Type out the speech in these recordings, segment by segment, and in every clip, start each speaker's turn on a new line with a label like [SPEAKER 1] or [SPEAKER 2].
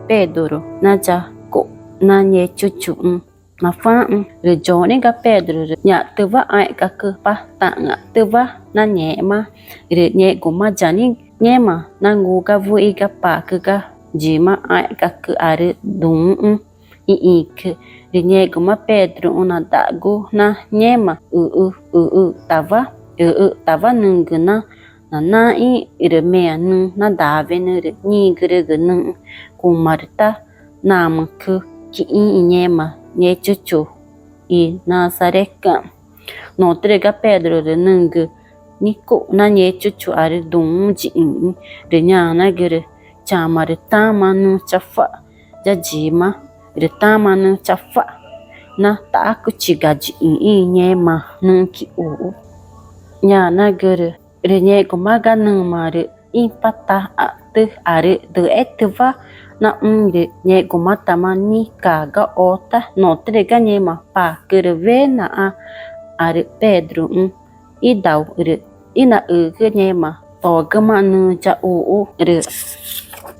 [SPEAKER 1] Pedro na cha ko na nhẹ chu chu na pha rồi cho nên cái Pedro rồi nhà từ vợ ai cả cơ pa tạng ạ từ vợ na nhẹ mà rồi nhẹ của mà chani nhẹ mà na ngu cái vui cái pa cái gì mà ai cả cơ are đúng cái rồi nhẹ của mà Pedro na đã go na nhẹ mà ta vợ nương cái na rồi mẹ nương na đã về nương nhị cái nương cùng mà ta nam cứ ki nhẹ mà nhẹ chu chu Nazareka no trega Pedro de nung niko na nhẹ chu chu are dung ji de nya na gere chama de tama nu chafa ja ji ma de tama nu chafa na ta ku chi ga ji nhẹ mà nung ki u nya na gere de nhẹ ko ma ga nung ma de impata a te are de etva na de nhẹ của mắt tama ni cả ga ota no trega nhẹ mà pa kerve na are Pedro i dau re i na cái nhẹ mà to ga ma nu cha u re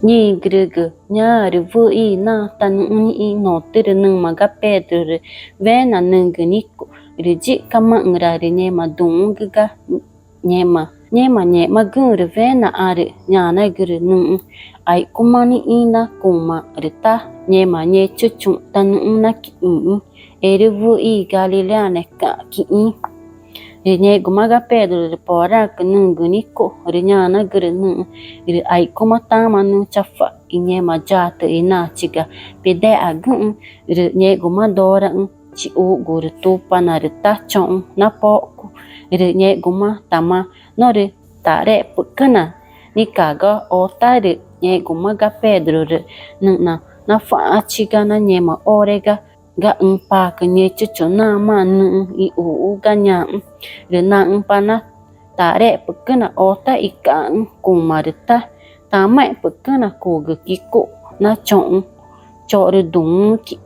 [SPEAKER 1] ni grega nya re vu i na tan i no tere nung ma ga Pedro re ve na nung ni ko re ji kama ngra re nhẹ mà dung ga nhẹ mà gun re ve na are nya na gre nung ai kumani ina kuma rita nhẹ mà nhẹ chu chu tan na ki ere vu i Galilea ne ka ki re nhẹ kuma ga Pedro re pora ka nung ni ko re nya na gre nung re ai kuma ta ma nu chafa nhẹ mà ja te ina chiga pede agun re nhẹ kuma dora chi u go re to pa na re ta chong na po re nhẹ kuma tama no re ta re pukana ni ka ga ota re nhẹ kuma ga Pedro re na fa chiga na nhẹ mà orega ga pa ka nhẹ chu chu na ma nu i u ga nya re na pa na ta re pukana ota i ka kuma re ta mai pukana ko ga ki ko na chong cho re dung ki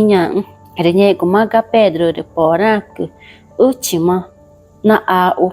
[SPEAKER 1] nya re nhẹ kuma ga Pedro re pora ke uchima na a o